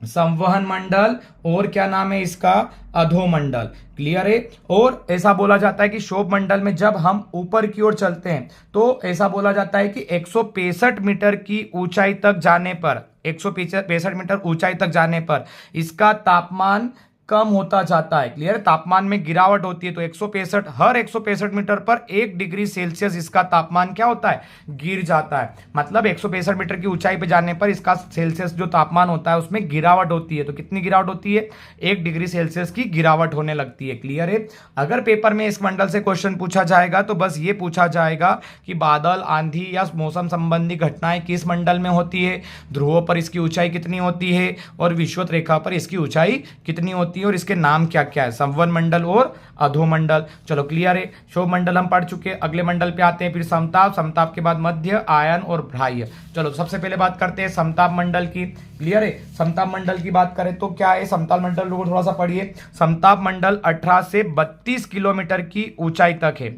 संवहन मंडल, और क्या नाम है इसका, अधोमंडल। क्लियर है। और ऐसा बोला जाता है कि क्षोभ मंडल में जब हम ऊपर की ओर चलते हैं तो ऐसा बोला जाता है कि 165 मीटर की ऊंचाई तक जाने पर, 165 मीटर ऊंचाई तक जाने पर इसका तापमान कम होता जाता है। क्लियर। तापमान में गिरावट होती है। तो 165, हर 165 मीटर पर 1 डिग्री सेल्सियस इसका तापमान क्या होता है, गिर जाता है। मतलब 165 मीटर की ऊंचाई पे जाने पर इसका सेल्सियस जो तापमान होता है उसमें गिरावट होती है। तो कितनी गिरावट होती है, 1 डिग्री सेल्सियस की गिरावट होने लगती है। क्लियर है। अगर पेपर में इस मंडल से क्वेश्चन पूछा जाएगा तो बस ये पूछा जाएगा कि बादल, आंधी या मौसम संबंधी घटनाएं किस मंडल में होती है, ध्रुवों पर इसकी ऊंचाई कितनी होती है, और विषुवत रेखा पर इसकी ऊंचाई कितनी होती है, और इसके नाम क्या क्या है, संवहन मंडल और अधोमंडल। चलो क्लियर है। क्षोभ मंडल हम पढ़ चुके। अगले मंडल पे आते हैं फिर समताप, समताप के बाद मध्य, आयन और बाह्य। चलो सबसे पहले बात करते हैं समताप मंडल की। क्लियर है। समताप मंडल की बात करें तो क्या है, समताप मंडल को थोड़ा सा पढ़िए। समताप मंडल 18 से 32 किलोमीटर की ऊंचाई तक है।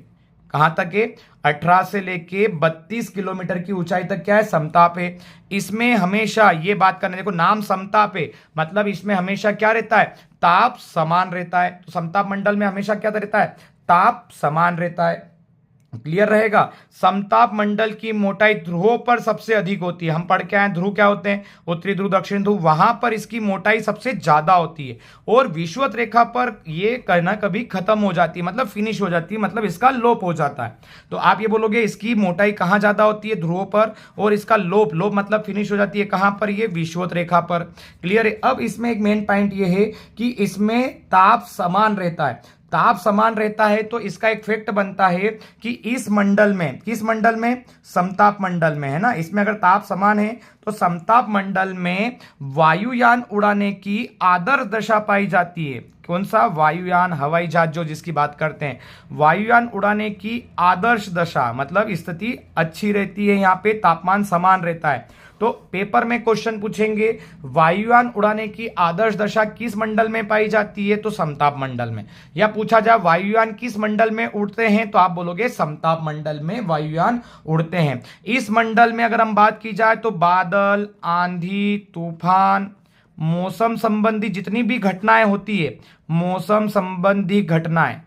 कहाँ तक है? 18 से लेके 32 किलोमीटर की ऊंचाई तक क्या है? समताप है। इसमें हमेशा ये बात करने, देखो नाम समताप है, मतलब इसमें हमेशा क्या रहता है? ताप समान रहता है। तो समताप मंडल में हमेशा क्या रहता है? ताप समान रहता है। क्लियर रहेगा? समताप मंडल की मोटाई ध्रुवों पर सबसे अधिक होती है। हम पढ़ के आए, ध्रुव क्या होते हैं? उत्तरी ध्रुव, दक्षिण ध्रुव, वहां पर इसकी मोटाई सबसे ज्यादा होती है। और विषुवत रेखा पर ये कहना कभी खत्म हो जाती है, मतलब फिनिश हो जाती है, मतलब इसका लोप हो जाता है। तो आप ये बोलोगे इसकी मोटाई कहां ज्यादा होती है? ध्रुवों पर। और इसका लोप मतलब फिनिश हो जाती है कहां पर? ये विषुवत रेखा पर। क्लियर है? अब इसमें एक मेन पॉइंट ये है कि इसमें ताप समान रहता है। ताप समान रहता है तो इसका एक फैक्ट बनता है कि इस मंडल में, किस मंडल में? समताप मंडल में, है ना। इसमें अगर ताप समान है तो समताप मंडल में वायुयान उड़ाने की आदर्श दशा पाई जाती है। कौन सा? वायुयान, हवाई जहाज जो जिसकी बात करते हैं, वायुयान उड़ाने की आदर्श दशा मतलब स्थिति अच्छी रहती है। यहाँ पे तापमान समान रहता है। तो पेपर में क्वेश्चन पूछेंगे वायुयान उड़ाने की आदर्श दशा किस मंडल में पाई जाती है? तो समताप मंडल में। या पूछा जाए वायुयान किस मंडल में उड़ते हैं? तो आप बोलोगे समताप मंडल में वायुयान उड़ते हैं। इस मंडल में अगर हम बात की जाए तो बादल, आंधी, तूफान, मौसम संबंधी जितनी भी घटनाएं होती है, मौसम संबंधी घटनाएं,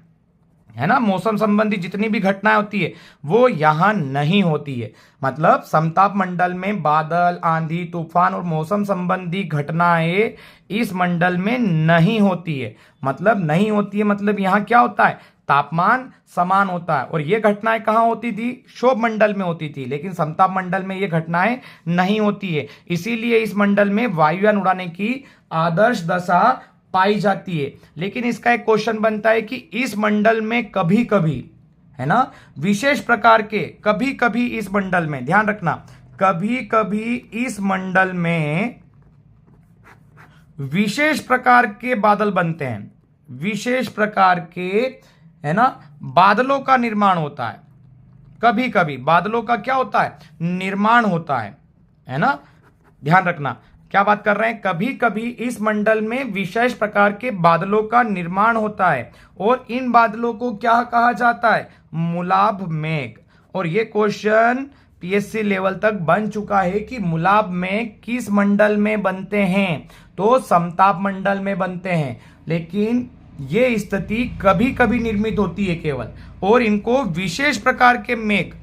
है ना, मौसम संबंधी जितनी भी घटनाएं होती है वो यहां नहीं होती है। मतलब समताप मंडल में बादल, आंधी, तूफान और मौसम संबंधी घटनाएं इस मंडल में नहीं होती है। मतलब नहीं होती है, मतलब यहां क्या होता है? तापमान समान होता है। और ये घटनाएं कहां होती थी? क्षोभ मंडल में होती थी, लेकिन समताप मंडल में ये घटनाएं नहीं होती है। इसीलिए इस मंडल में वायुयान उड़ाने की आदर्श दशा पाई जाती है। लेकिन इसका एक क्वेश्चन बनता है कि इस मंडल में कभी कभी, है ना, विशेष प्रकार के, कभी कभी इस मंडल में, ध्यान रखना, कभी कभी इस मंडल में विशेष प्रकार के बादल बनते हैं। विशेष प्रकार के, है ना, बादलों का निर्माण होता है। कभी कभी बादलों का क्या होता है? निर्माण होता है ना। ध्यान रखना क्या बात कर रहे हैं? कभी कभी इस मंडल में विशेष प्रकार के बादलों का निर्माण होता है और इन बादलों को क्या कहा जाता है? मुलाभ मेघ। और ये क्वेश्चन पीएससी लेवल तक बन चुका है कि मुलाभ मेघ किस मंडल में बनते हैं? तो समताप मंडल में बनते हैं। लेकिन ये स्थिति कभी कभी निर्मित होती है केवल, और इनको विशेष प्रकार के मेघ,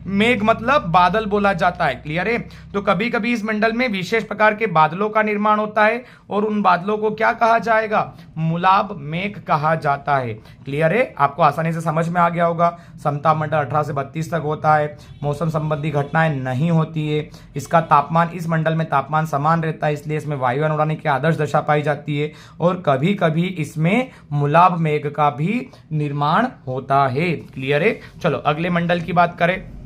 मेघ मतलब बादल बोला जाता है। क्लियर है? तो कभी कभी इस मंडल में विशेष प्रकार के बादलों का निर्माण होता है और उन बादलों को क्या कहा जाएगा? मुलाभ मेघ कहा जाता है। क्लियर है? आपको आसानी से समझ में आ गया होगा। समताप मंडल 18 से 32 तक होता है। मौसम संबंधी घटनाएं नहीं होती है। इसका तापमान, इस मंडल में तापमान समान रहता है, इसलिए इसमें वायुयान उड़ाने की आदर्श दशा पाई जाती है। और कभी कभी इसमें मुलाभ मेघ का भी निर्माण होता है। क्लियर है? चलो अगले मंडल की बात करें।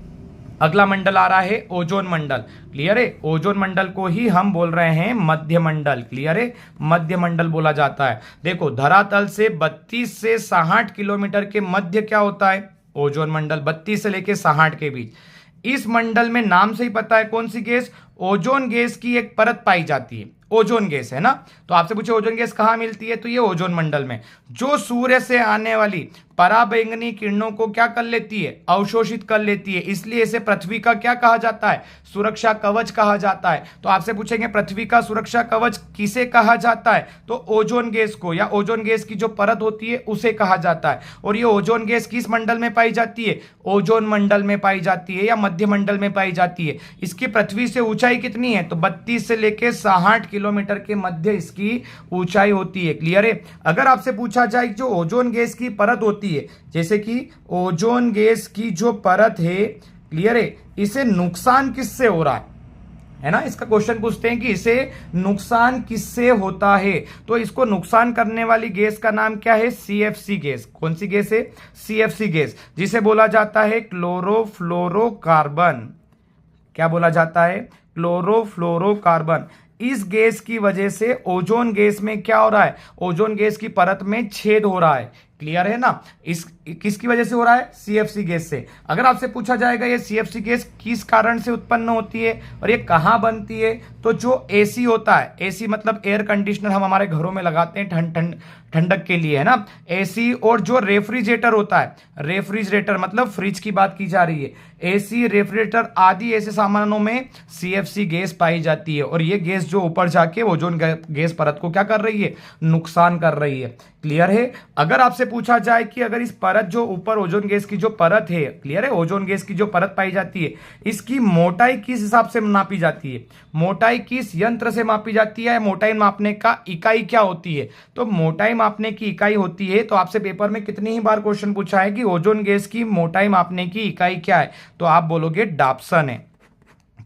अगला मंडल आ रहा है ओजोन मंडल। क्लियर है? ओजोन मंडल को ही हम बोल रहे हैं मध्य मंडल। क्लियर है? मध्य मंडल बोला जाता है। देखो धरातल से 32 से 60 किलोमीटर के मध्य क्या होता है? ओजोन मंडल। 32 से लेके 60 के बीच। इस मंडल में नाम से ही पता है कौन सी गैस? ओजोन गैस की एक परत पाई जाती है। ओजोन गैस, है ना। तो आपसे पूछे ओजोन गैस कहां मिलती है? तो ये ओजोन मंडल में, जो सूर्य से आने वाली पराबैंगनी किरणों को क्या कर लेती है? अवशोषित कर लेती है। इसलिए इसे पृथ्वी का क्या कहा जाता है? सुरक्षा कवच कहा जाता है। तो आपसे पूछेंगे पृथ्वी का सुरक्षा कवच किसे कहा जाता है? तो ओजोन गैस को, या ओजोन गैस की जो परत होती है उसे कहा जाता है। और ये ओजोन गैस किस मंडल में पाई जाती है? ओजोन मंडल में पाई जाती है या मध्य मंडल में पाई जाती है। इसकी पृथ्वी से ऊंचाई कितनी है? तो 32 से लेकर 60 किलोमीटर के मध्य इसकी ऊंचाई होती है। क्लियर है? अगर आपसे पूछा जाए जो ओजोन गैस की परत होती है, जैसे कि ओजोन गैस की जो परत है, क्लियर है, इसे नुकसान किससे हो रहा है ना, इसका क्वेश्चन पूछते हैं कि इसे नुकसान किससे होता है। तो इसको नुकसान करने वाली गैस का नाम क्या है? CFC gas. कौन सी गैस है? सीएफसी गैस, जिसे बोला जाता है क्लोरोफ्लोरोकार्बन। क्या बोला जाता है? क्लोरोफ्लोरोकार्बन। इस गैस की वजह से ओजोन गैस में क्या हो रहा है? ओजोन गैस की परत में छेद हो रहा है। क्लियर है ना। इस किसकी वजह से हो रहा है? सीएफसी गैस से। अगर आपसे पूछा जाएगा ये सीएफसी गैस किस कारण से उत्पन्न होती है और ये कहां बनती है, तो जो एसी होता है, एसी मतलब एयर कंडीशनर हम हमारे घरों में लगाते हैं ठंडक के लिए, है ना, एसी, और जो रेफ्रिजरेटर होता है, रेफ्रिजरेटर मतलब फ्रिज की बात की जा रही है, एसी, रेफ्रिजरेटर आदि ऐसे सामानों में सीएफसी गैस पाई जाती है और ये गैस जो ऊपर जाके ओजोन गैस परत को क्या कर रही है? नुकसान कर रही है। क्लियर है। अगर आपसे पूछा जाए कि अगर इस परत जो ऊपर ओजोन गैस की जो परत है, क्लियर है, ओजोन गैस की जो परत पाई जाती है, इसकी मोटाई किस हिसाब से नापी जाती है? मोटाई किस यंत्र से मापी जाती है? मोटाई मापने का इकाई क्या होती है? तो मोटाई मापने की इकाई होती है, तो आपसे पेपर में कितनी ही बार क्वेश्चन पूछा है कि ओजोन गैस की मोटाई मापने की इकाई क्या है, तो आप बोलोगे डाप्सन है।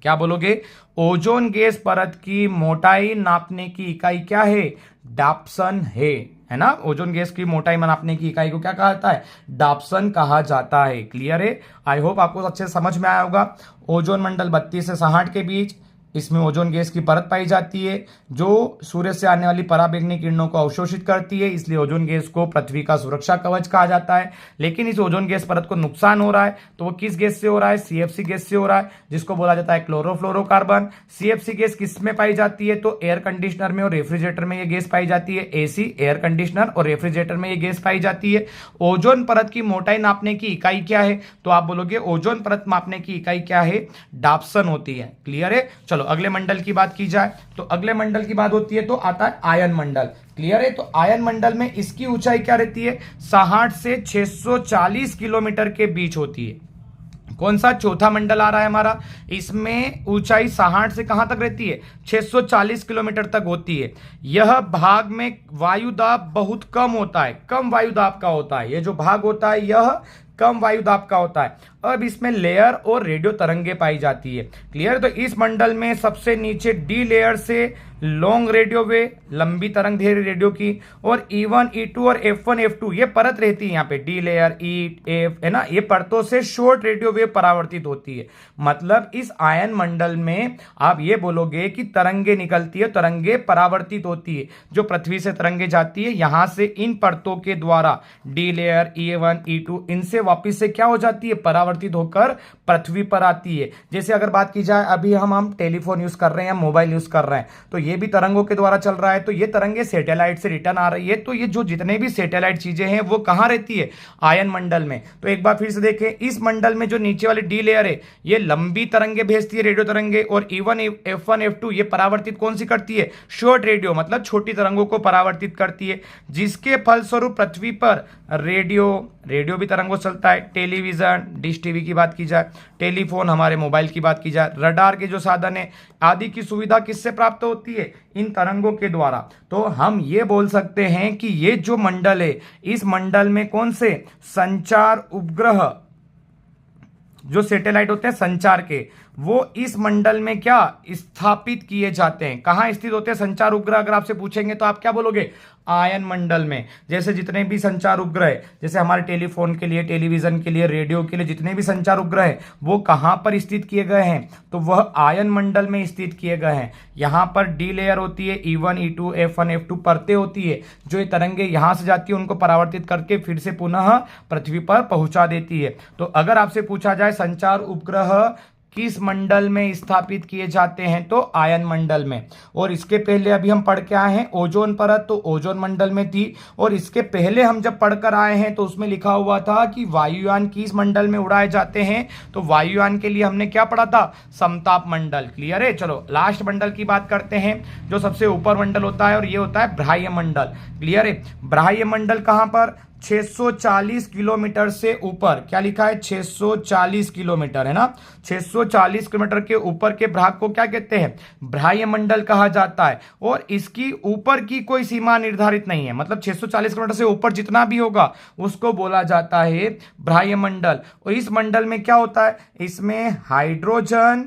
क्या बोलोगे? ओजोन गैस परत की मोटाई नापने की इकाई क्या है? डाप्सन है ना। ओजोन गैस की मोटाई नापने की इकाई को क्या कहा जाता है? डाप्सन कहा जाता है। क्लियर है। आई होप आपको अच्छे से समझ में आया होगा। ओजोन मंडल 32 से 66 के बीच, इसमें ओजोन गैस की परत पाई जाती है जो सूर्य से आने वाली पराबैंगनी किरणों को अवशोषित करती है, इसलिए ओजोन गैस को पृथ्वी का सुरक्षा कवच कहा जाता है। लेकिन इस ओजोन गैस परत को नुकसान हो रहा है, तो वो किस गैस से हो रहा है? सीएफसी गैस से हो रहा है, जिसको बोला जाता है क्लोरोफ्लोरोकार्बन। सीएफसी गैस किस में पाई जाती है? तो एयर कंडीशनर में और रेफ्रिजरेटर में ये गैस पाई जाती है। एसी, एयर कंडीशनर और रेफ्रिजरेटर में ये गैस पाई जाती है। ओजोन परत की मोटाई नापने की इकाई क्या है? तो आप बोलोगे ओजोन परत मापने की इकाई क्या है? डाप्सन होती है। क्लियर है। चलो अगले मंडल की बात की जाए, तो अगले मंडल की बात होती है तो आता है आयन मंडल। क्लियर है। तो आयन मंडल में इसकी ऊंचाई क्या रहती है? 60 से 640 किलोमीटर के बीच होती है। कौन सा चौथा मंडल आ रहा है हमारा? इसमें ऊंचाई 60 से कहां तक रहती है? 640 किलोमीटर तक होती है। यह भाग में वायु दाब बहुत कम होता है, कम वायु दाब का होता है। यह जो भाग होता है यह कम वायु दाब का होता है। अब इसमें लेयर और रेडियो तरंगे पाई जाती है। क्लियर। तो इस मंडल में सबसे नीचे डी लेयर से लॉन्ग रेडियो वेव, लंबी तरंग दैर्घ्य रेडियो की, और E1, E2 और F1, F2 ये परत रहती है यहाँ पे, डी लेयर, ई, एफ, है ना, ये परतों से शॉर्ट रेडियो वेव परावर्तित होती है। मतलब इस आयन मंडल में आप ये बोलोगे कि तरंगे निकलती है, तरंगे परावर्तित होती है। जो पृथ्वी से तरंगे जाती है यहां से इन परतों के द्वारा डी लेयर, E1, E2 इनसे वापिस से क्या हो जाती है? परावर्तित होकर पृथ्वी पर आती है। जैसे अगर बात की जाए, अभी हम टेलीफोन यूज कर रहे हैं, मोबाइल यूज कर रहे हैं, तो ये भी तरंगों के द्वारा चल रहा है। तो ये तरंगे सैटेलाइट से रिटर्न आ रही है। तो ये जो जितने भी सैटेलाइट चीजें हैं वो कहां रहती है? आयन मंडल में। तो एक बार फिर से देखें, इस मंडल में जो नीचे वाली डी लेयर है ये लंबी तरंगे भेजती है, रेडियो तरंगे, और E1, F1, F2 ये परावर्तित कौन सी करती है? शॉर्ट रेडियो, मतलब छोटी तरंगों को परावर्तित करती है, जिसके फलस्वरूप पृथ्वी पर रेडियो भी तरंगों चलता है। टेलीविजन, डिश टीवी की बात की जाए, टेलीफोन, हमारे मोबाइल की बात की जाए, रडार के जो साधन है आदि की सुविधा किससे प्राप्त होती है? इन तरंगों के द्वारा। तो हम ये बोल सकते हैं कि ये जो मंडल है, इस मंडल में कौन से संचार उपग्रह, जो सैटेलाइट होते हैं संचार के, वो इस मंडल में क्या स्थापित किए जाते हैं? कहां स्थित होते हैं संचार उपग्रह? अगर आपसे पूछेंगे तो आप क्या बोलोगे? आयन मंडल में। जैसे जितने भी संचार उपग्रह, जैसे हमारे टेलीफोन के लिए, टेलीविजन के लिए, रेडियो के लिए जितने भी संचार उपग्रह हैं वो कहां पर स्थित किए गए हैं? तो वह आयन मंडल में स्थित किए गए हैं। यहां पर डी लेयर होती है, E1, E2, F1, F2 परतें होती है, जो ये तरंगे यहां से जाती है उनको परावर्तित करके फिर से पुनः पृथ्वी पर पहुंचा देती है। तो अगर आपसे पूछा जाए संचार उपग्रह किस मंडल में स्थापित किए जाते हैं, तो आयन मंडल में। और इसके पहले अभी हम पढ़ के आए हैं ओजोन परत, तो ओजोन मंडल में थी। और इसके पहले हम जब पढ़कर आए हैं तो उसमें लिखा हुआ था कि वायुयान किस मंडल में उड़ाए जाते हैं, तो वायुयान के लिए हमने क्या पढ़ा था? समताप मंडल। क्लियर है। चलो लास्ट मंडल की बात करते हैं, जो सबसे ऊपर मंडल होता है, और ये होता है बाह्य मंडल। क्लियर है। बाह्य मंडल कहां पर? 640 किलोमीटर से ऊपर। क्या लिखा है? 640 किलोमीटर, है ना। 640 किलोमीटर के ऊपर के भाग को क्या कहते हैं? बाह्य मंडल कहा जाता है। और इसकी ऊपर की कोई सीमा निर्धारित नहीं है, मतलब 640 किलोमीटर से ऊपर जितना भी होगा उसको बोला जाता है बाह्य मंडल। और इस मंडल में क्या होता है? इसमें हाइड्रोजन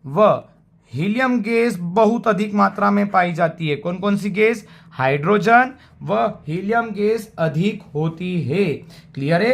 व हीलियम गैस बहुत अधिक मात्रा में पाई जाती है। कौन कौन सी गैस? हाइड्रोजन व हीलियम गैस अधिक होती है। क्लियर है।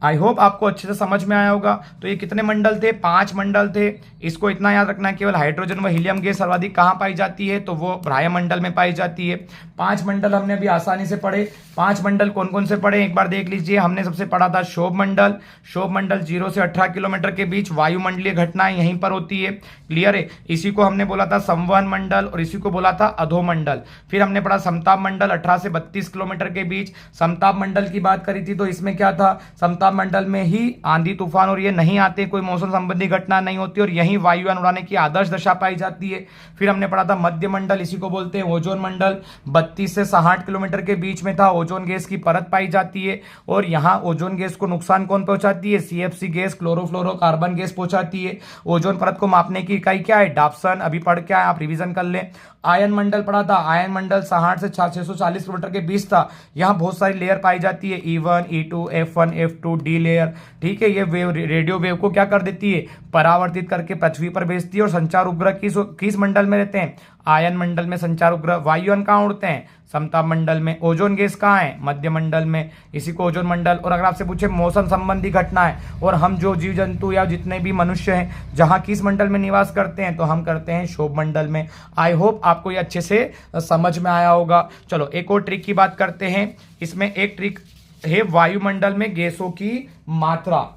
आई होप आपको अच्छे से समझ में आया होगा। तो ये कितने मंडल थे? 5 मंडल थे। इसको इतना याद रखना है, केवल हाइड्रोजन व हीलियम गैस सर्वाधिक कहाँ पाई जाती है? तो वो ब्राह्मंडल में पाई जाती है। 5 मंडल हमने अभी आसानी से पढ़े। 5 मंडल कौन कौन से पढ़े एक बार देख लीजिए। हमने सबसे पढ़ा था क्षोभ मंडल। क्षोभ मंडल 0 से 18 किलोमीटर के बीच वायुमंडलीय घटनाएं यहीं पर होती है। क्लियर है? इसी को हमने बोला था संवहन मंडल और इसी को बोला था अधोमंडल। फिर हमने पढ़ा समताप मंडल 18 से 32 किलोमीटर के बीच। समताप मंडल की बात करी थी तो इसमें क्या था? समताप मंडल में ही आंधी तूफान और ये नहीं आते, कोई मौसम संबंधी घटना नहीं होती और यही वायुयान उड़ाने की आदर्श दशा पाई जाती है। फिर हमने पढ़ा था मध्य मंडल, इसी को बोलते हैं ओजोन मंडल। 32 से 60 किलोमीटर के बीच में था। ओजोन गैस की परत पाई जाती है और यहाँ ओजोन गैस को नुकसान कौन पहुंचाती है? सीएफसी गैस, क्लोरोफ्लोरोकार्बन गैस पहुंचाती है। ओजोन परत को मापने की इकाई क्या है? डाप्सन। अभी पढ़ के आए, आप रिवीजन कर लें। आयन मंडल पढ़ा था। आयन मंडल 60 से 640 किलोमीटर के बीच था। यहाँ बहुत सारी लेयर पाई जाती है, E1, E2, F1, F2, D layer. ठीक है, ये वेव, रेडियो वेव को क्या कर देती है? परावर्तित करके पृथ्वी पर भेजती है। और संचार उपग्रह किस मंडल में रहते हैं? आयन मंडल में संचार उपग्रह। वायुयान कहाँ उड़ते हैं? समताप मंडल में। ओजोन गैस कहाँ है? मध्य मंडल में, इसी को ओजोन मंडल। और अगर आपसे पूछे मौसम संबंधी घटनाएं और हम जो जीव जंतु या जितने भी मनुष्य हैं जहां किस मंडल में निवास करते हैं, तो हम करते हैं क्षोभ मंडल में। आई होप आपको ये अच्छे से समझ में आया होगा। चलो एक और ट्रिक की बात करते हैं। इसमें एक ट्रिक है वायुमंडल में गैसों की मात्रा।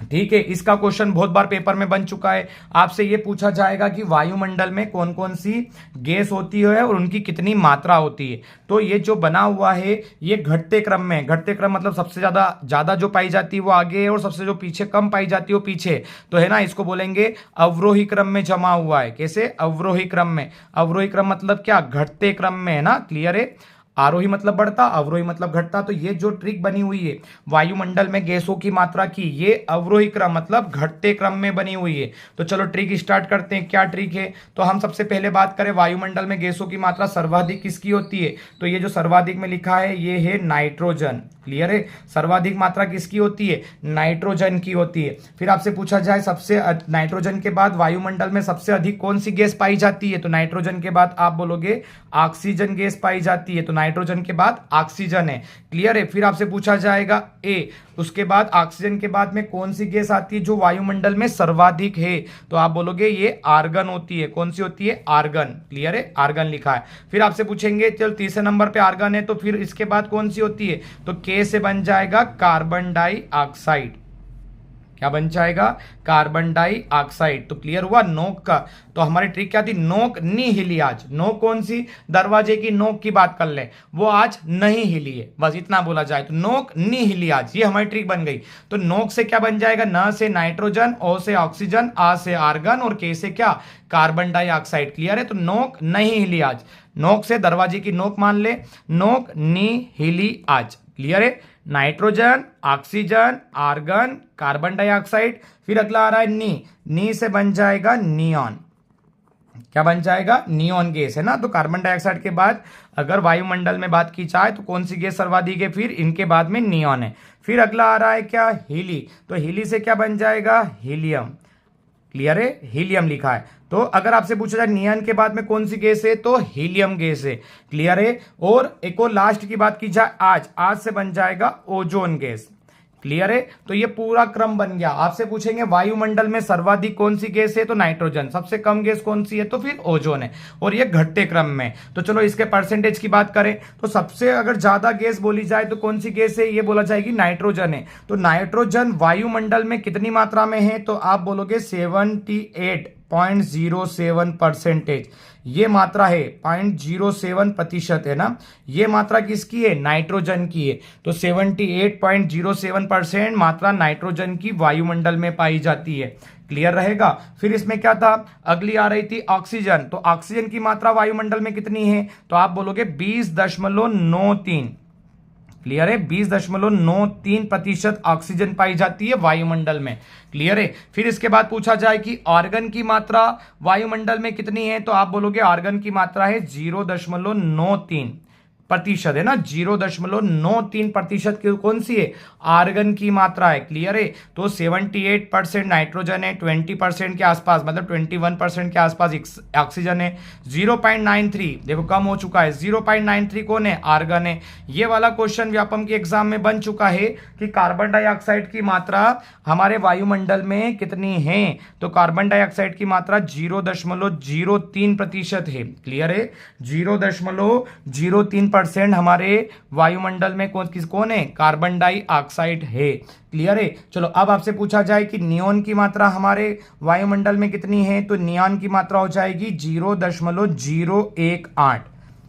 ठीक है, इसका क्वेश्चन बहुत बार पेपर में बन चुका है। आपसे यह पूछा जाएगा कि वायुमंडल में कौन कौन सी गैस होती है और उनकी कितनी मात्रा होती है। तो ये जो बना हुआ है ये घटते क्रम में, घटते क्रम मतलब सबसे ज्यादा जो पाई जाती है वो आगे है और सबसे जो पीछे कम पाई जाती है वो पीछे। तो है ना, इसको बोलेंगे अवरोही क्रम में जमा हुआ है। कैसे? अवरोही क्रम में। अवरोही क्रम मतलब क्या? घटते क्रम में, है ना। क्लियर है? आरोही मतलब बढ़ता, अवरोही मतलब घटता। तो ये जो ट्रिक बनी हुई है वायुमंडल में गैसों की मात्रा की, ये अवरोही क्रम मतलब घटते क्रम में बनी हुई है। तो चलो ट्रिक स्टार्ट करते हैं। क्या ट्रिक है? तो हम सबसे पहले बात करें वायुमंडल में गैसों की मात्रा सर्वाधिक किसकी होती है? तो ये जो सर्वाधिक में लिखा है ये है नाइट्रोजन। क्लियर है? सर्वाधिक मात्रा किसकी होती है? नाइट्रोजन की होती है। फिर आपसे पूछा जाए सबसे नाइट्रोजन के बाद वायुमंडल में सबसे अधिक कौन सी गैस पाई जाती है? तो नाइट्रोजन के बाद आप बोलोगे ऑक्सीजन गैस पाई जाती है। तो नाइट्रोजन के बाद ऑक्सीजन है। क्लियर है? फिर आपसे पूछा जाएगा ए, उसके बाद ऑक्सीजन के बाद में कौन सी गैस आती है जो वायुमंडल में सर्वाधिक है? तो आप बोलोगे ये आर्गन होती है। कौन सी होती है? आर्गन। क्लियर है? आर्गन लिखा है। फिर आपसे पूछेंगे चल तीसरे नंबर पे आर्गन है तो फिर इसके बाद कौन सी होती है? तो के से बन जाएगा कार्बन डाइऑक्साइड। क्या बन जाएगा? Carbon dioxide. तो क्लियर हुआ नोक का। तो हमारी ट्रिक क्या थी? नोक नहीं हिली आज। नोक कौन सी? दरवाजे की नोक की बात कर ले, वो आज नहीं हिली है, बस इतना बोला जाए तो नोक नहीं हिली आज। ये हमारी ट्रिक बन गई। तो नोक से क्या बन जाएगा? न से नाइट्रोजन, ओ से ऑक्सीजन, आ से आर्गन और के से क्या? Carbon dioxide. क्लियर है? तो नोक नहीं हिली आज। नोक से दरवाजे की नोक मान ले, नोक नहीं हिली आज। क्लियर है? Nitrogen, oxygen, argon, carbon dioxide. फिर अगला आ रहा है नी से बन जाएगा नियॉन। क्या बन जाएगा? नियॉन गैस, है ना। तो कार्बन डाइऑक्साइड के बाद अगर वायुमंडल में बात की जाए तो कौन सी गैस सर्वाधिक है? फिर इनके बाद में नियॉन है। फिर अगला आ रहा है क्या? हीली। तो हीली से क्या बन जाएगा? हीलियम। क्लियर है? हीलियम लिखा है। तो अगर आपसे पूछा जाए नियॉन के बाद में कौन सी गैस है? तो हीलियम गैस है। क्लियर है? और एक और लास्ट की बात की जाए आज से बन जाएगा ओजोन गैस। क्लियर है? तो ये पूरा क्रम बन गया। आपसे पूछेंगे वायुमंडल में सर्वाधिक कौन सी गैस है? तो नाइट्रोजन। सबसे कम गैस कौन सी है? तो फिर ओजोन है। और ये घटते क्रम में। तो चलो इसके परसेंटेज की बात करें तो सबसे अगर ज्यादा गैस बोली जाए तो कौन सी गैस है? ये बोला जाएगी नाइट्रोजन है। तो नाइट्रोजन वायुमंडल में कितनी मात्रा में है? तो आप बोलोगे 78.07%। ये मात्रा है 0.07% है ना। ये मात्रा किसकी है? नाइट्रोजन की है। तो 78.07% मात्रा नाइट्रोजन की वायुमंडल में पाई जाती है। क्लियर रहेगा? फिर इसमें क्या था? अगली आ रही थी ऑक्सीजन। तो ऑक्सीजन की मात्रा वायुमंडल में कितनी है? तो आप बोलोगे 20.93। क्लियर है? 20.93% ऑक्सीजन पाई जाती है वायुमंडल में। क्लियर है? फिर इसके बाद पूछा जाए कि आर्गन की मात्रा वायुमंडल में कितनी है? तो आप बोलोगे आर्गन की मात्रा है 0.93। प्रतिशत है ना, 0.93% कौन सी है, आर्गन की मात्रा है। क्लियर है। तो 78% नाइट्रोजन है, 20% के आसपास मतलब 21% के आसपास ऑक्सीजन है, 0.93 देखो कम हो चुका है, 0.93 कौन है, आर्गन है। ये वाला क्वेश्चन व्यापम के एग्जाम में बन चुका है कि कार्बन डाइऑक्साइड की मात्रा हमारे वायुमंडल में कितनी है। तो कार्बन डाइऑक्साइड की मात्रा 0.03% है। क्लियर है। 0.03% हमारे वायुमंडल में कौन है, कार्बन डाइऑक्साइड है। क्लियर है। चलो अब आपसे पूछा जाए कि नियोन की मात्रा हमारे वायुमंडल में कितनी है, तो नियोन की मात्रा हो जाएगी 0.018।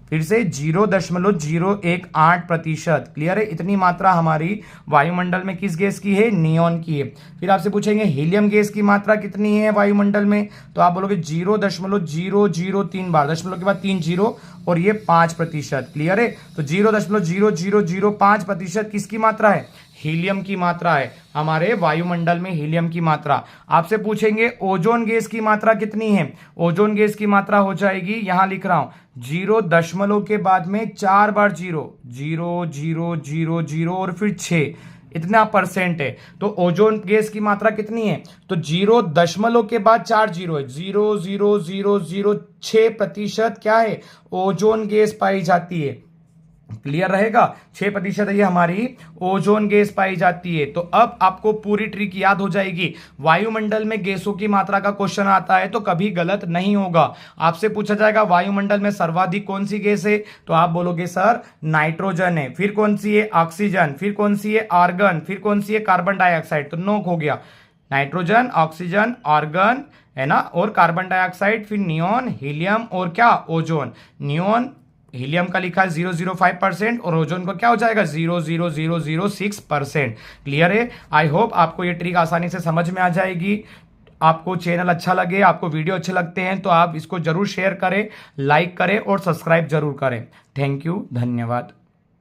फिर से 0.018%। क्लियर है। इतनी मात्रा हमारी वायुमंडल में किस गैस की है, नियोन की है। फिर आपसे पूछेंगे हीलियम गैस की मात्रा कितनी है वायुमंडल में, तो आप बोलोगे 0.003 बार, दशमलव के बाद 3 जीरो और ये 5%। क्लियर है। तो 0.0005% किसकी मात्रा है, हीलियम की मात्रा है। हमारे वायुमंडल में हीलियम की मात्रा। आपसे पूछेंगे ओजोन गैस की मात्रा कितनी है, ओजोन गैस की मात्रा हो जाएगी, यहां लिख रहा हूं 0 के बाद में 4 बार 0 और फिर 6, इतना परसेंट है। तो ओजोन गैस की मात्रा कितनी है, तो 0 के बाद 4 जीरो है, 0.0006% क्या है, ओजोन गैस पाई जाती है। क्लियर रहेगा। 6% ये हमारी ओजोन गैस पाई जाती है। तो अब आपको पूरी ट्रिक याद हो जाएगी। वायुमंडल में गैसों की मात्रा का क्वेश्चन आता है तो कभी गलत नहीं होगा। आपसे पूछा जाएगा वायुमंडल में सर्वाधिक कौन सी गैस है, तो आप बोलोगे सर नाइट्रोजन है, फिर कौन सी है, ऑक्सीजन, फिर कौन सी है, आर्गन, फिर कौन सी है, कार्बन डाइऑक्साइड। तो नोक हो गया, नाइट्रोजन, ऑक्सीजन, आर्गन है ना, और कार्बन डाइऑक्साइड, फिर नियोन, हीलियम और क्या, ओजोन। नियोन हीलियम का लिखा है 0.05% और ओजोन को क्या हो जाएगा 0.0006%। क्लियर है। आई होप आपको ये ट्रिक आसानी से समझ में आ जाएगी। आपको चैनल अच्छा लगे, आपको वीडियो अच्छे लगते हैं तो आप इसको जरूर शेयर करें, लाइक करें और सब्सक्राइब जरूर करें। थैंक यू, धन्यवाद।